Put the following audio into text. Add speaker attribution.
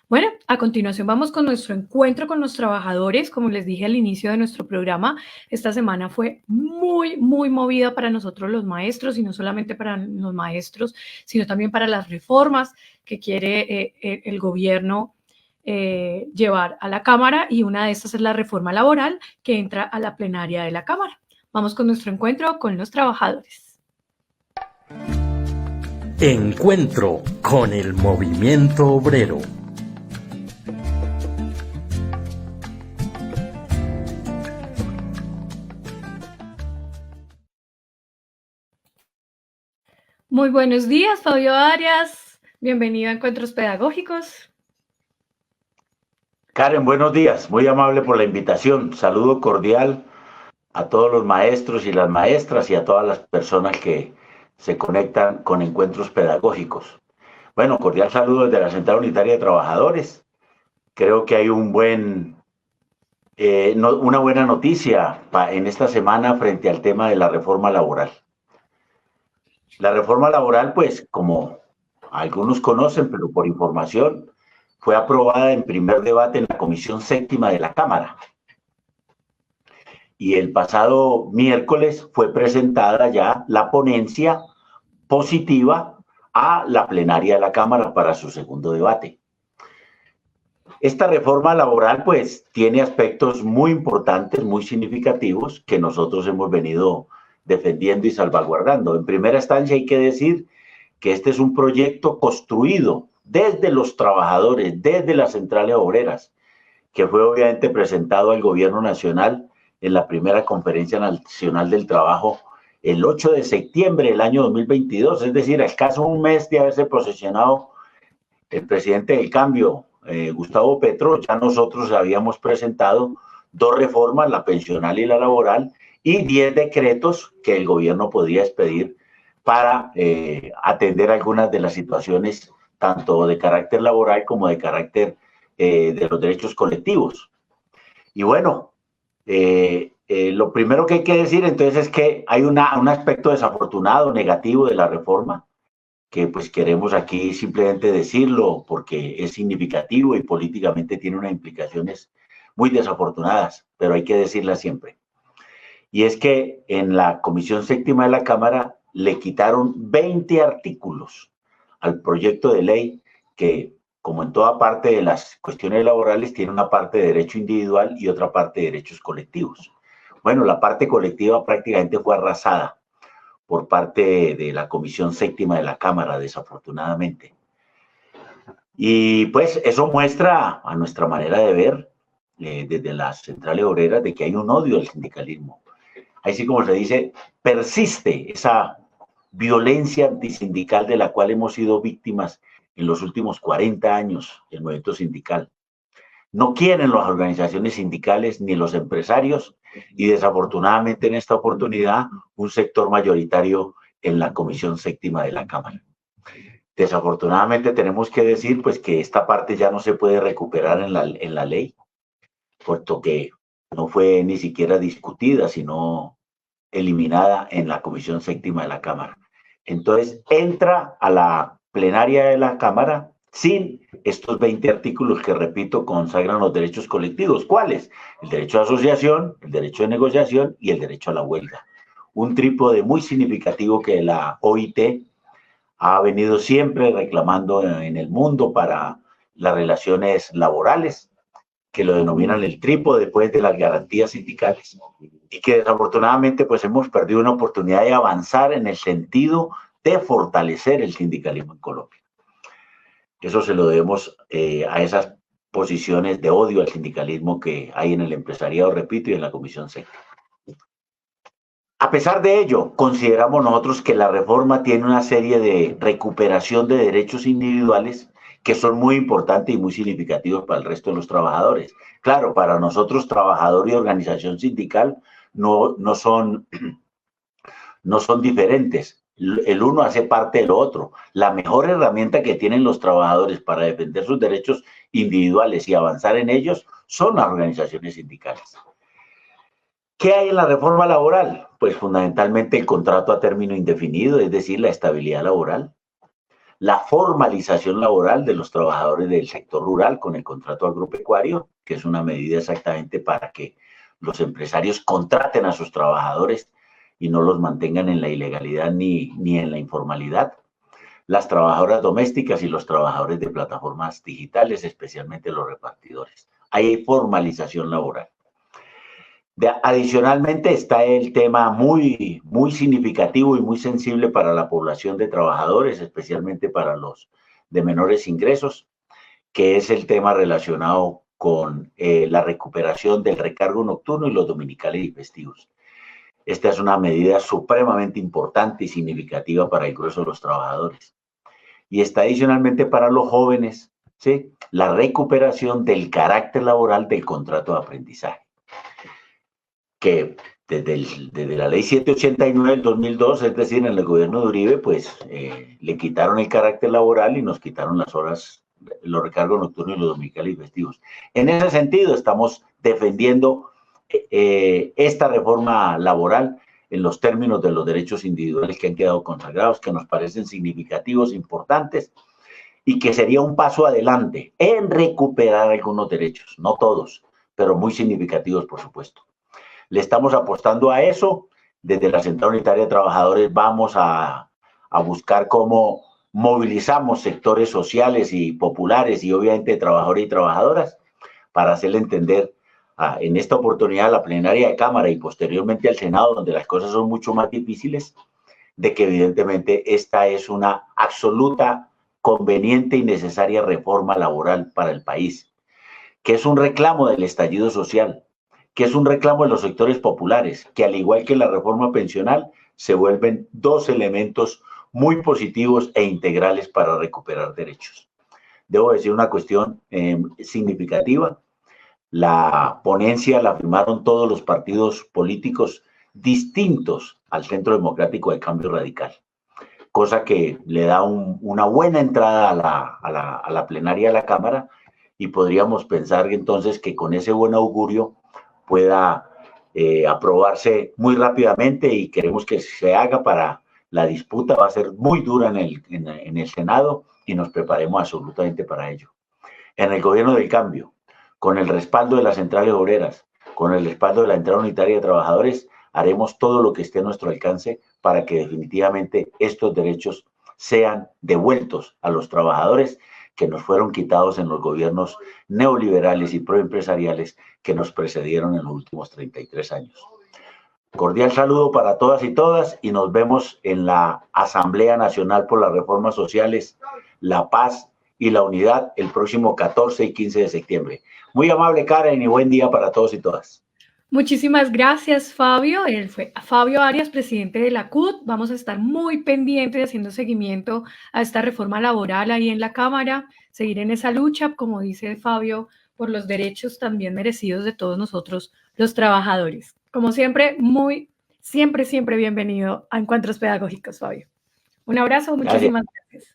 Speaker 1: Bueno, a continuación vamos con nuestro encuentro con los trabajadores. Como les dije al inicio de nuestro programa, esta semana fue muy movida para nosotros los maestros, y no solamente para los maestros, sino también para las reformas que quiere el gobierno llevar a la Cámara, y una de estas es la reforma laboral que entra a la plenaria de la Cámara. Vamos con nuestro encuentro con los trabajadores.
Speaker 2: Encuentro con el movimiento obrero.
Speaker 1: Muy buenos días, Fabio Arias. Bienvenido a Encuentros Pedagógicos.
Speaker 3: Karen, buenos días. Muy amable por la invitación. Saludo cordial a todos los maestros y las maestras y a todas las personas que se conectan con encuentros pedagógicos. Bueno, cordial saludo desde la Central Unitaria de Trabajadores. Creo que hay una buena noticia en esta semana frente al tema de la reforma laboral. La reforma laboral, pues, como algunos conocen, pero por información, fue aprobada en primer debate en la Comisión Séptima de la Cámara. Y el pasado miércoles fue presentada ya la ponencia positiva a la plenaria de la Cámara para su segundo debate. Esta reforma laboral, pues, tiene aspectos muy importantes, muy significativos, que nosotros hemos venido defendiendo y salvaguardando. En primera instancia, hay que decir que este es un proyecto construido desde los trabajadores, desde las centrales obreras, que fue obviamente presentado al gobierno nacional en la primera Conferencia Nacional del Trabajo el 8 de septiembre del año 2022, es decir, a escaso un mes de haberse posesionado el presidente del cambio, Gustavo Petro. Ya nosotros habíamos presentado dos reformas, la pensional y la laboral, y 10 decretos que el gobierno podía expedir para atender algunas de las situaciones, tanto de carácter laboral como de carácter de los derechos colectivos. Y bueno, lo primero que hay que decir entonces es que hay un aspecto desafortunado, negativo de la reforma, que pues queremos aquí simplemente decirlo porque es significativo y políticamente tiene unas implicaciones muy desafortunadas, pero hay que decirla siempre. Y es que en la Comisión Séptima de la Cámara le quitaron 20 artículos al proyecto de ley que, como en toda parte de las cuestiones laborales, tiene una parte de derecho individual y otra parte de derechos colectivos. Bueno, la parte colectiva prácticamente fue arrasada por parte de la Comisión Séptima de la Cámara, desafortunadamente. Y pues eso muestra a nuestra manera de ver desde las centrales obreras de que hay un odio al sindicalismo. Así como se dice, persiste esa violencia antisindical de la cual hemos sido víctimas en los últimos 40 años del movimiento sindical. No quieren las organizaciones sindicales ni los empresarios, y desafortunadamente en esta oportunidad un sector mayoritario en la Comisión Séptima de la Cámara. Desafortunadamente tenemos que decir pues que esta parte ya no se puede recuperar en la ley, puesto que no fue ni siquiera discutida, sino eliminada en la Comisión Séptima de la Cámara. Entonces entra a la plenaria de la Cámara sin estos 20 artículos que, repito, consagran los derechos colectivos. ¿Cuáles? El derecho a asociación, el derecho de negociación y el derecho a la huelga. Un trípode muy significativo que la OIT ha venido siempre reclamando en el mundo para las relaciones laborales, que lo denominan el trípode después de las garantías sindicales, y que desafortunadamente pues hemos perdido una oportunidad de avanzar en el sentido de fortalecer el sindicalismo en Colombia. Eso se lo debemos a esas posiciones de odio al sindicalismo que hay en el empresariado, repito, y en la Comisión Séptima. A pesar de ello, consideramos nosotros que la reforma tiene una serie de recuperación de derechos individuales que son muy importantes y muy significativos para el resto de los trabajadores. Claro, para nosotros, trabajador y organización sindical, no son diferentes. El uno hace parte del otro. La mejor herramienta que tienen los trabajadores para defender sus derechos individuales y avanzar en ellos son las organizaciones sindicales. ¿Qué hay en la reforma laboral? Pues fundamentalmente el contrato a término indefinido, es decir, la estabilidad laboral. la formalización laboral de los trabajadores del sector rural con el contrato agropecuario, que es una medida exactamente para que los empresarios contraten a sus trabajadores y no los mantengan en la ilegalidad ni en la informalidad. Las trabajadoras domésticas y los trabajadores de plataformas digitales, especialmente los repartidores. Hay formalización laboral. Adicionalmente está el tema muy significativo y muy sensible para la población de trabajadores, especialmente para los de menores ingresos, que es el tema relacionado con la recuperación del recargo nocturno y los dominicales y festivos. Esta es una medida supremamente importante y significativa para el grueso de los trabajadores. Y está adicionalmente para los jóvenes, ¿sí?, la recuperación del carácter laboral del contrato de aprendizaje, que desde la ley 789 del 2002, es decir, en el gobierno de Uribe, pues le quitaron el carácter laboral y nos quitaron las horas, los recargos nocturnos y los dominicales y festivos. En ese sentido, estamos defendiendo esta reforma laboral en los términos de los derechos individuales que han quedado consagrados, que nos parecen significativos, importantes, y que sería un paso adelante en recuperar algunos derechos, no todos, pero muy significativos, por supuesto. Le estamos apostando a eso. Desde la Central Unitaria de Trabajadores vamos a buscar cómo movilizamos sectores sociales y populares y obviamente trabajadores y trabajadoras para hacerle entender en esta oportunidad a la plenaria de Cámara y posteriormente al Senado, donde las cosas son mucho más difíciles, de que evidentemente esta es una absoluta, conveniente y necesaria reforma laboral para el país, que es un reclamo del estallido social, que es un reclamo de los sectores populares, que al igual que la reforma pensional, se vuelven dos elementos muy positivos e integrales para recuperar derechos. Debo decir una cuestión significativa. La ponencia la firmaron todos los partidos políticos distintos al Centro Democrático de Cambio Radical, cosa que le da una buena entrada a la plenaria de la Cámara, y podríamos pensar entonces que con ese buen augurio pueda aprobarse muy rápidamente, y queremos que se haga. Para la disputa va a ser muy dura en el Senado y nos preparemos absolutamente para ello. En el gobierno del cambio, con el respaldo de las centrales obreras, con el respaldo de la Central Unitaria de Trabajadores, haremos todo lo que esté a nuestro alcance para que definitivamente estos derechos sean devueltos a los trabajadores que nos fueron quitados en los gobiernos neoliberales y proempresariales que nos precedieron en los últimos 33 años. Cordial saludo para todas y todas, y nos vemos en la Asamblea Nacional por las Reformas Sociales, la Paz y la Unidad el próximo 14 y 15 de septiembre. Muy amable, Karen, y buen día para todos y todas.
Speaker 1: Muchísimas gracias, Fabio. Él fue Fabio Arias, presidente de la CUT. Vamos a estar muy pendientes haciendo seguimiento a esta reforma laboral ahí en la Cámara, seguir en esa lucha, como dice Fabio, por los derechos también merecidos de todos nosotros, los trabajadores. Como siempre, siempre bienvenido a Encuentros Pedagógicos, Fabio. Un abrazo, muchísimas gracias.